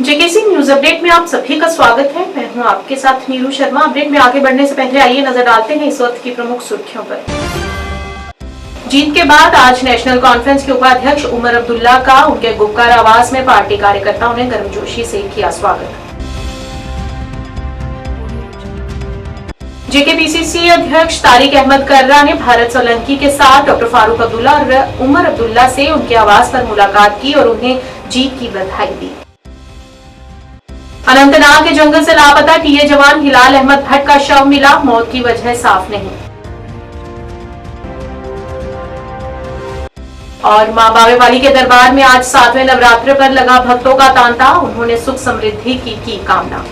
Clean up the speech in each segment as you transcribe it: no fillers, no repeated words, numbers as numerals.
JKC news update में आप सभी का स्वागत है। मैं हूं आपके साथ नीरू शर्मा। अपडेट में आगे बढ़ने से पहले आइए नजर डालते हैं इस वक्त की प्रमुख सुर्खियों पर। जीत के बाद आज नेशनल कॉन्फ्रेंस के उपाध्यक्ष उमर अब्दुल्ला का उनके गुपकार आवास में पार्टी कार्यकर्ताओं ने गर्मजोशी से किया स्वागत। जेकेपीसीसी अध्यक्ष तारिक अहमद कर्रा ने भारत सोलंकी के साथ डॉक्टर फारूक अब्दुल्ला और उमर अब्दुल्ला से उनके आवास पर मुलाकात की और उन्हें जीत की बधाई दी। अनंतनाग के जंगल से लापता टीए जवान हिलाल अहमद भट्ट का शव मिला, मौत की वजह साफ नहीं। और मां बावेवाली के दरबार में आज 7वें नवरात्र पर लगा भक्तों का तांता, उन्होंने सुख समृद्धि की कामना।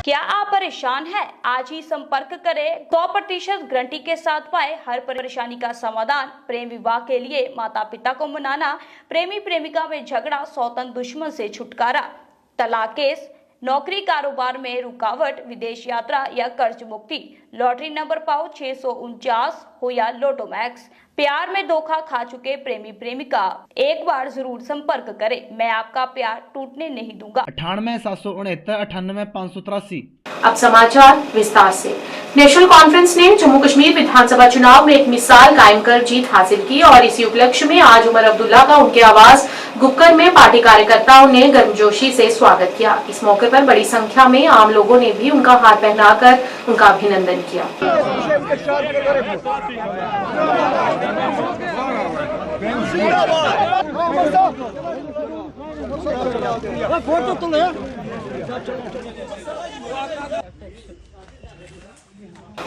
क्या आप परेशान हैं? आज ही संपर्क करें। 100% गारंटी के साथ पाए हर परेशानी का समाधान। प्रेम विवाह के लिए माता पिता को मनाना, प्रेमी प्रेमिका में झगड़ा, सौतन दुश्मन से छुटकारा, तलाक केस, नौकरी कारोबार में रुकावट, विदेश यात्रा या कर्ज मुक्ति, लॉटरी नंबर पाओ 649 हो या लोटो मैक्स, प्यार में धोखा खा चुके प्रेमी प्रेमिका, एक बार जरूर संपर्क करें। मैं आपका प्यार टूटने नहीं दूंगा। 98 769 98 583। अब समाचार विस्तार से। नेशनल कॉन्फ्रेंस ने जम्मू कश्मीर विधानसभा चुनाव में एक मिसाल कायम कर जीत हासिल की और इसी उपलक्ष्य में आज उमर अब्दुल्ला का उनके आवास गुपकर में पार्टी कार्यकर्ताओं ने गर्मजोशी से स्वागत किया। इस मौके पर बड़ी संख्या में आम लोगों ने भी उनका हाथ पहनाकर उनका अभिनंदन किया।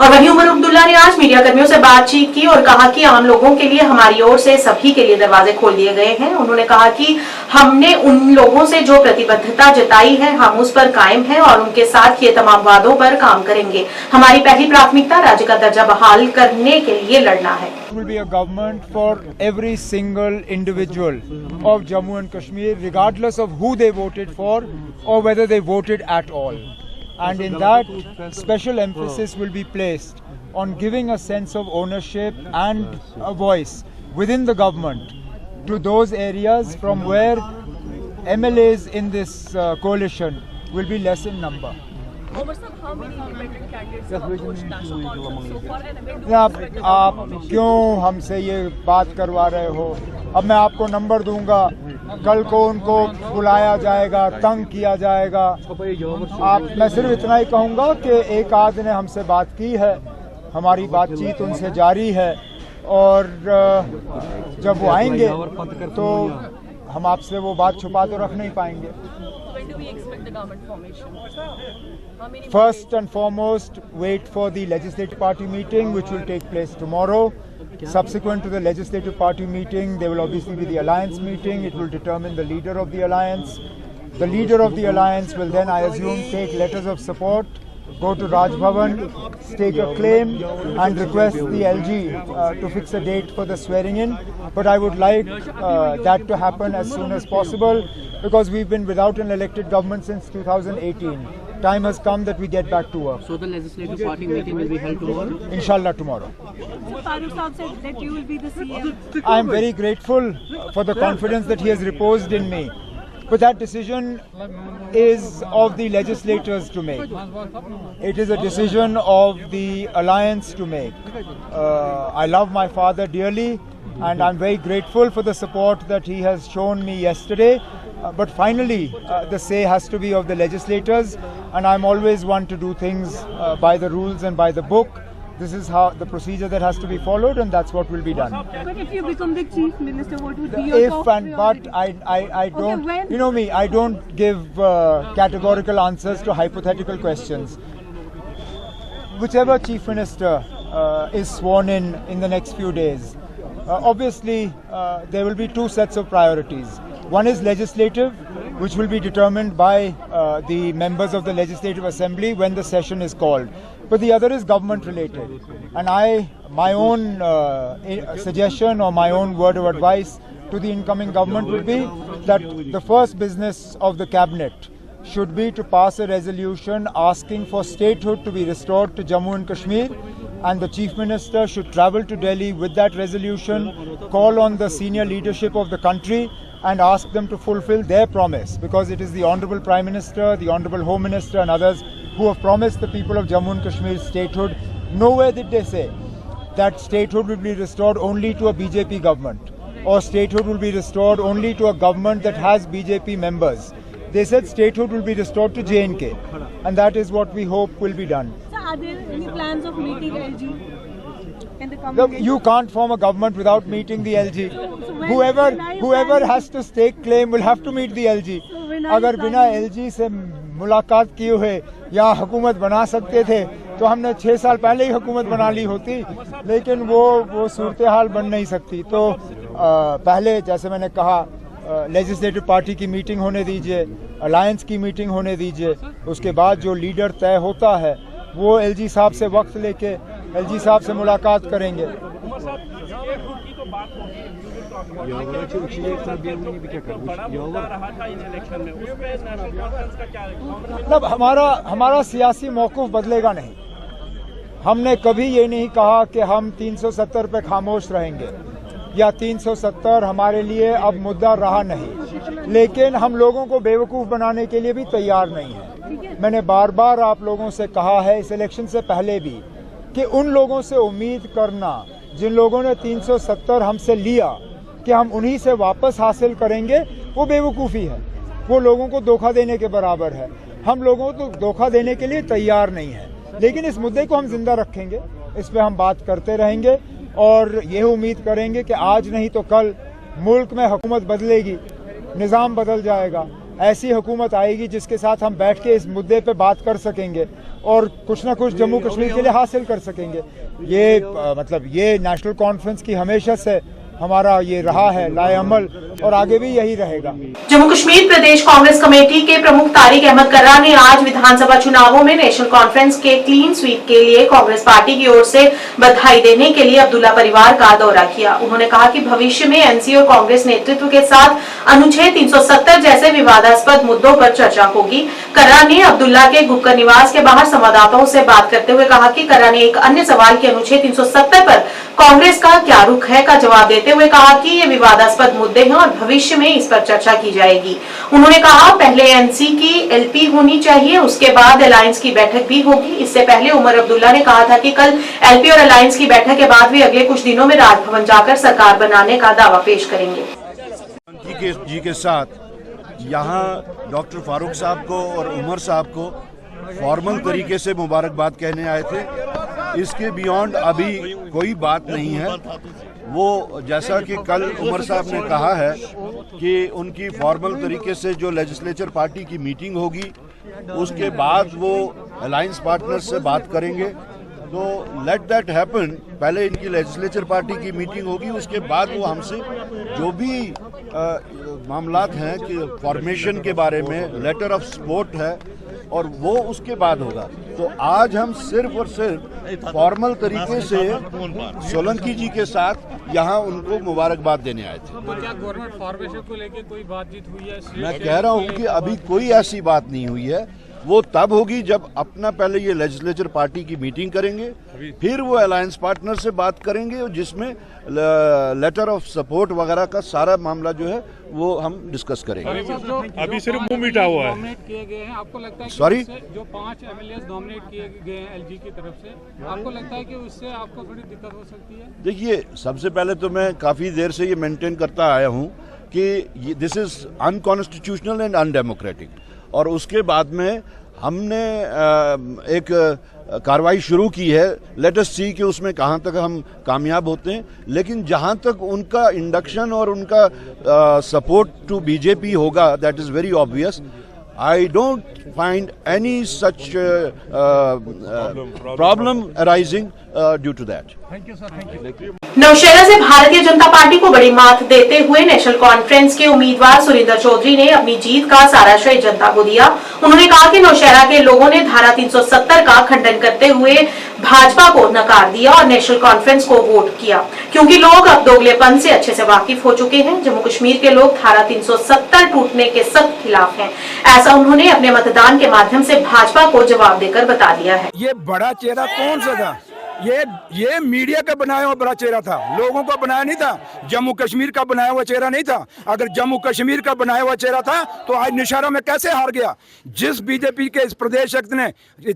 और वहीं उमर अब्दुल्ला ने आज मीडिया कर्मियों से बातचीत की और कहा कि आम लोगों के लिए हमारी ओर से सभी के लिए दरवाजे खोल दिए गए हैं। उन्होंने कहा कि हमने उन लोगों से जो प्रतिबद्धता जताई है हम उस पर कायम हैं और उनके साथ किए तमाम वादों पर काम करेंगे। हमारी पहली प्राथमिकता राज्य का दर्जा बहाल करने के लिए लड़ना है। Will be a government for every single individual of Jammu and Kashmir, regardless of who they voted for or whether they voted at all. And in that, special emphasis will be placed on giving a sense of ownership and a voice within the government to those areas from where MLAs in this coalition will be less in number. How many independent candidates have approached national conference so far and when do you expect the आप government? क्यों हमसे ये बात करवा रहे हो? अब मैं आपको नंबर दूंगा, कल को उनको बुलाया जाएगा, तंग किया जाएगा। मैं सिर्फ इतना ही कहूँगा कि एक आध ने हमसे बात की है, हमारी बातचीत उनसे जारी है और जब वो आएंगे तो हम आपसे वो बात छुपा तो रख नहीं पाएंगे। When do we expect the government formation? How many First and foremost, wait for the legislative party meeting, which will take place tomorrow. Subsequent to the legislative party meeting, there will obviously be the alliance meeting. It will determine the leader of the alliance. The leader of the alliance will then, I assume, take letters of support, go to Raj Bhavan, stake a claim and request the LG to fix a date for the swearing in. But I would like that to happen as soon as possible because we've been without an elected government since 2018. Time has come that we get back to work. So the legislative party meeting will be held tomorrow? Inshallah tomorrow. Farooq Saab said that you will be the CM. I am very grateful for the confidence that he has reposed in me. But that decision is of the legislators to make. It is a decision of the alliance to make. I love my father dearly and I'm very grateful for the support that he has shown me yesterday. But finally, the say has to be of the legislators, and I'm always one to do things by the rules and by the book. This is how the procedure that has to be followed, and that's what will be done. But if you become the chief minister, what would be your top If and but priority? I don't. when? You know me. I don't give categorical answers to hypothetical questions. Whichever chief minister is sworn in the next few days, obviously there will be two sets of priorities. One is legislative, which will be determined by the members of the Legislative Assembly when the session is called. But the other is government related. And my own suggestion or my own word of advice to the incoming government will be that the first business of the cabinet should be to pass a resolution asking for statehood to be restored to Jammu and Kashmir, and the Chief Minister should travel to Delhi with that resolution, call on the senior leadership of the country and ask them to fulfill their promise, because it is the Honourable Prime Minister, the Honourable Home Minister and others who have promised the people of Jammu and Kashmir statehood. Nowhere did they say that statehood will be restored only to a BJP government, or statehood will be restored only to a government that has BJP members. They said statehood will be restored to J&K, and that is what we hope will be done. So are there any plans of meeting LG in the coming Look, days? you can't form a government without meeting the LG. So when are you Whoever planning? has to stake claim will have to meet the LG. So when are you अगर बिना planning? LG से मुलाकात किए हुए यहाँ हुकूमत बना सकते थे तो हमने 6 साल पहले ही हुकूमत बना ली होती, लेकिन वो सूरत हाल बन नहीं सकती। तो पहले जैसे मैंने कहा लेजिस्लेटिव पार्टी की मीटिंग होने दीजिए, अलायंस की मीटिंग होने दीजिए, उसके बाद जो लीडर तय होता है वो एलजी साहब से वक्त लेके एलजी साहब से मुलाकात करेंगे। मतलब हमारा सियासी मौक़िफ़ बदलेगा नहीं। हमने कभी ये नहीं कहा कि हम 370 पे खामोश रहेंगे या 370 हमारे लिए अब मुद्दा रहा नहीं, लेकिन हम लोगों को बेवकूफ़ बनाने के लिए भी तैयार नहीं है। मैंने बार बार आप लोगों से कहा है इस इलेक्शन से पहले भी कि उन लोगों से उम्मीद करना जिन लोगों ने 370 हमसे लिया कि हम उन्हीं से वापस हासिल करेंगे, वो बेवकूफ़ी है, वो लोगों को धोखा देने के बराबर है। हम लोगों को धोखा देने के लिए तैयार नहीं है, लेकिन इस मुद्दे को हम जिंदा रखेंगे, इस पे हम बात करते रहेंगे और ये उम्मीद करेंगे कि आज नहीं तो कल मुल्क में हुकूमत बदलेगी, निज़ाम बदल जाएगा, ऐसी हुकूमत आएगी जिसके साथ हम बैठ के इस मुद्दे पे बात कर सकेंगे और कुछ ना कुछ जम्मू कश्मीर के लिए हासिल कर सकेंगे। ये मतलब ये नेशनल कॉन्फ्रेंस की हमेशा से हमारा ये रहा है लाएअमल और आगे भी यही रहेगा। जम्मू कश्मीर प्रदेश कांग्रेस कमेटी के प्रमुख तारिक अहमद कर्रा ने आज विधानसभा चुनावों में नेशनल कॉन्फ्रेंस के क्लीन स्वीप के लिए कांग्रेस पार्टी की ओर से बधाई देने के लिए अब्दुल्ला परिवार का दौरा किया। उन्होंने कहा कि भविष्य में एनसी और कांग्रेस नेतृत्व के साथ अनुच्छेद 370 जैसे विवादास्पद मुद्दों पर चर्चा होगी। कर्रा ने अब्दुल्ला के गुपकर निवास के बाहर संवाददाताओं से बात करते हुए कहा कि कर्रा ने एक अन्य सवाल के अनुच्छेद 370 पर कांग्रेस का क्या रुख है का जवाब देते हुए कहा कि ये विवादास्पद मुद्दे हैं और भविष्य में इस पर चर्चा की जाएगी। उन्होंने कहा पहले एनसी की एलपी होनी चाहिए, उसके बाद अलायंस की बैठक भी होगी। इससे पहले उमर अब्दुल्ला ने कहा था कि कल एलपी और अलायंस की बैठक के बाद भी अगले कुछ दिनों में राजभवन जाकर सरकार बनाने का दावा पेश करेंगे। जी के साथ यहाँ डॉक्टर फारूक साहब को और उमर साहब को फॉर्मल तरीके से मुबारकबाद कहने आए थे। इसके बियॉन्ड अभी कोई बात नहीं है। वो जैसा कि कल उमर साहब ने कहा है कि उनकी फॉर्मल तरीके से जो लेजिस्लेचर पार्टी की मीटिंग होगी उसके बाद वो अलायंस पार्टनर्स से बात करेंगे। तो लेट दैट हैपन। पहले इनकी लेजिस्लेचर पार्टी की मीटिंग होगी, उसके बाद वो हमसे जो भी मामलात हैं कि फॉर्मेशन के बारे में लेटर ऑफ सपोर्ट है और वो उसके बाद होगा। तो आज हम सिर्फ और सिर्फ फॉर्मल तरीके से सोलंकी जी के साथ यहाँ उनको मुबारकबाद देने आए थे। तो क्या गवर्नमेंट फॉर्मेशन को लेकर कोई बातचीत हुई है? मैं कह रहा हूँ कि अभी कोई ऐसी बात नहीं हुई है। वो तब होगी जब अपना पहले ये लेजिस्लेचर पार्टी की मीटिंग करेंगे, फिर वो अलायंस पार्टनर से बात करेंगे जिसमें लेटर ऑफ सपोर्ट वगैरह का सारा मामला जो है वो हम डिस्कस करेंगे। अभी सिर्फ मुंह मीठा हुआ है। नॉमिनेट किए गए हैं, आपको लगता है कि सॉरी जो 5 एमएलए नॉमिनेट किए गए हैं एलजी की तरफ से, आपको लगता है कि उससे आपको थोड़ी दिक्कत हो सकती है? देखिए, सबसे पहले तो मैं काफ़ी देर से ये मेंटेन करता आया हूँ कि this is unconstitutional and undemocratic, और उसके बाद में हमने एक कार्रवाई शुरू की है। लेट अस सी कि उसमें कहाँ तक हम कामयाब होते हैं, लेकिन जहाँ तक उनका इंडक्शन और उनका सपोर्ट टू बीजेपी होगा, that is very obvious. I don't find any such problem arising due to that. Thank you sir, thank you. Nowshera से भारतीय जनता पार्टी को बड़ी मात देते हुए नेशनल कॉन्फ्रेंस के उम्मीदवार सुरेंद्र चौधरी ने अपनी जीत का सारा श्रेय जनता को दिया। उन्होंने कहा कि नौशहरा के लोगों ने धारा 370 का खंडन करते हुए भाजपा को नकार दिया और नेशनल कॉन्फ्रेंस को वोट किया, क्योंकि लोग अब दोगलेपन से अच्छे से वाकिफ हो चुके हैं। जम्मू कश्मीर के लोग धारा 370 टूटने के सख्त खिलाफ हैं। ऐसा उन्होंने अपने मतदान के माध्यम से भाजपा को जवाब देकर बता दिया है। ये बड़ा चेहरा कौन सा था? ये मीडिया का बनाया हुआ बड़ा चेहरा था, लोगों का बनाया नहीं था। जम्मू कश्मीर का बनाया हुआ चेहरा नहीं था। अगर जम्मू कश्मीर का बनाया हुआ चेहरा था तो आज नौशहरा में कैसे हार गया? जिस बीजेपी के इस प्रदेश शक्ति ने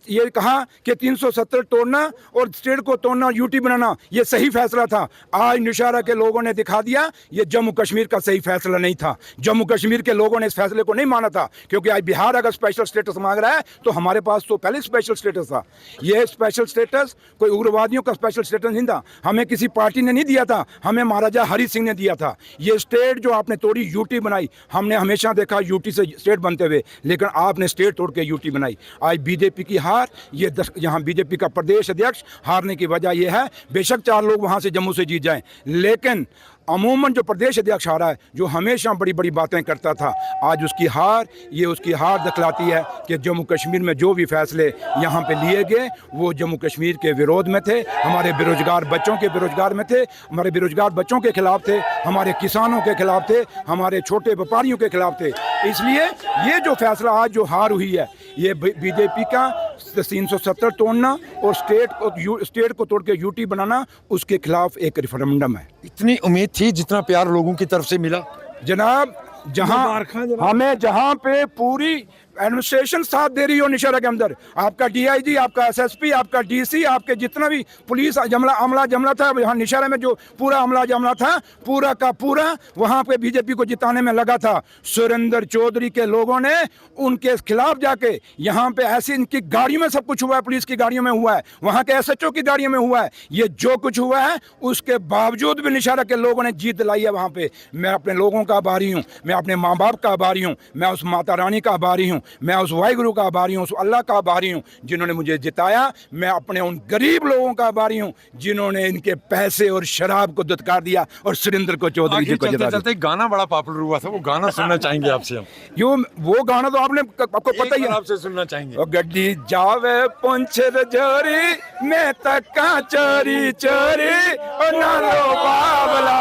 ये कहा कि 370 तोड़ना और स्टेट को तोड़ना और यूटी बनाना ये सही फैसला था, आज नौशहरा के लोगों ने दिखा दिया ये जम्मू कश्मीर का सही फैसला नहीं था। जम्मू कश्मीर के लोगों ने इस फैसले को नहीं माना था, क्योंकि आज बिहार अगर स्पेशल स्टेटस मांग रहा है तो हमारे पास तो पहले स्पेशल स्टेटस था। ये स्पेशल स्टेटस कोई उग्रवादियों का स्पेशल स्टेटस नहीं था, हमें किसी पार्टी ने नहीं दिया था, हमें महाराजा हरि सिंह ने दिया था। ये स्टेट जो आपने तोड़ी, यूटी बनाई, हमने हमेशा देखा यूटी से स्टेट बनते हुए, लेकिन आपने स्टेट तोड़ के यूटी बनाई। आज बीजेपी की हार, ये यहाँ बीजेपी का प्रदेश अध्यक्ष हारने की वजह यह है, बेशक 4 लोग वहाँ से जम्मू से जीत जाएं, लेकिन अमूमन जो प्रदेश अध्यक्ष हारा है, जो हमेशा बड़ी बड़ी बातें करता था, आज उसकी हार, ये उसकी हार दिखलाती है कि जम्मू कश्मीर में जो भी फैसले यहाँ पे लिए गए वो जम्मू कश्मीर के विरोध में थे, हमारे बेरोजगार बच्चों के बेरोजगार में थे, हमारे बेरोजगार बच्चों के खिलाफ थे, हमारे किसानों के खिलाफ थे, हमारे छोटे व्यापारियों के खिलाफ थे। इसलिए ये जो फैसला आज जो हार हुई है, ये बीजेपी का 370 तोड़ना और स्टेट को तोड़ के यूटी बनाना, उसके खिलाफ एक रेफरेंडम है। इतनी उम्मीद थी जितना प्यार लोगों की तरफ से मिला जनाब, जहां पे पूरी एडमिनिस्ट्रेशन साथ दे रही हो नौशहरा के अंदर, आपका डीआईजी, आपका एसएसपी, आपका डीसी, आपके जितना भी पुलिस अमला जमला था यहाँ नौशहरा में, जो पूरा अमला जमला था, पूरा का पूरा वहाँ पे बीजेपी को जिताने में लगा था। सुरेंद्र चौधरी के लोगों ने उनके खिलाफ जाके यहाँ पे ऐसी इनकी गाड़ियों में सब कुछ हुआ है, पुलिस की गाड़ियों में हुआ है, वहाँ के एसएचओ की गाड़ियों में हुआ है, ये जो कुछ हुआ है उसके बावजूद भी नौशहरा के लोगों ने जीत दिलाई है। वहाँ पे मैं अपने लोगों का आभारी हूँ, मैं अपने माँ बाप का आभारी हूँ, मैं उस माता रानी का आभारी हूँ, मैं उस वाहिगुरु का आभारी हूँ, उस अल्लाह का आभारी हूँ जिन्होंने मुझे जिताया। मैं अपने उन गरीब लोगों का आभारी हूँ जिन्होंने इनके पैसे और शराब को दुत्कार दिया और सुरेंद्र को चौधरी जी को जिता दिया। गाना बड़ा पॉपुलर हुआ था, वो गाना सुनना चाहेंगे आपसे हम। वो गाना तो आपको पता ही है, आपसे सुनना चाहेंगे। गड्डी जावे पुंछ रजौरी मैं तक्का चोरी चोरी ओ नारो बावला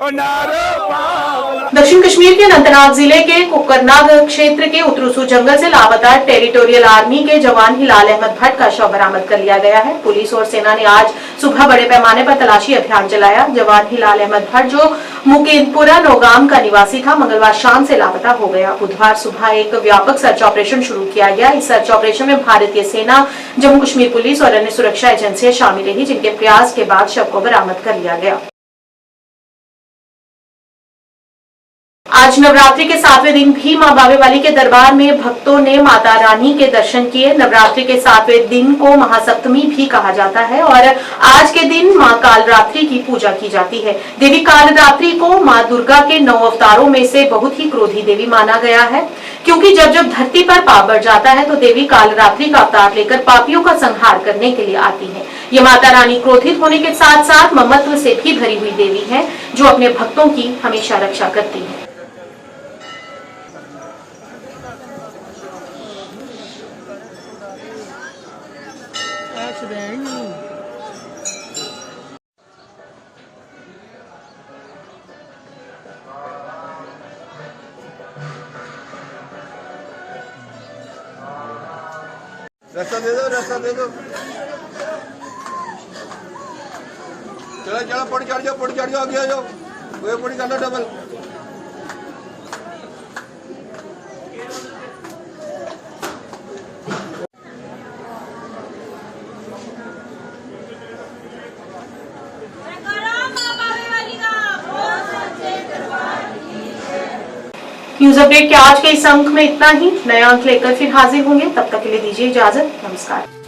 ओ नारो बावला। दक्षिण कश्मीर के अनंतनाग जिले के कुकरनाग क्षेत्र के उतरूसू जंगल से लापता टेरिटोरियल आर्मी के जवान हिलाल अहमद भट्ट का शव बरामद कर लिया गया है। पुलिस और सेना ने आज सुबह बड़े पैमाने पर तलाशी अभियान चलाया। जवान हिलाल अहमद भट्ट, जो मुकेंदपुरा नौगाम का निवासी था, मंगलवार शाम से लापता हो गया। बुधवार सुबह एक व्यापक सर्च ऑपरेशन शुरू किया गया। इस सर्च ऑपरेशन में भारतीय सेना, जम्मू कश्मीर पुलिस और अन्य सुरक्षा एजेंसियां शामिल रही, जिनके प्रयास के बाद शव को बरामद कर लिया गया। आज नवरात्रि के 7वें दिन भी मां बावेवाली के दरबार में भक्तों ने माता रानी के दर्शन किए। नवरात्रि के 7वें दिन को महासप्तमी भी कहा जाता है और आज के दिन मां कालरात्रि की पूजा की जाती है। देवी कालरात्रि को मां दुर्गा के 9 अवतारों में से बहुत ही क्रोधी देवी माना गया है, क्योंकि जब जब धरती पर पाप बढ़ जाता है तो देवी कालरात्रि का अवतार लेकर पापियों का संहार करने के लिए आती है। ये माता रानी क्रोधित होने के साथ साथ ममत्व से भी भरी हुई देवी है, जो अपने भक्तों की हमेशा रक्षा करती है। रास्ता दे दो, रास्ता दे दो। चलो चलो, पड़ चढ़ जाओ, आगे आ जाओ, वो पड़ी कर लो डबल। न्यूज अपडेट के आज के इस अंक में इतना ही। नया अंक लेकर फिर हाजिर होंगे, तब तक के लिए दीजिए इजाजत। नमस्कार।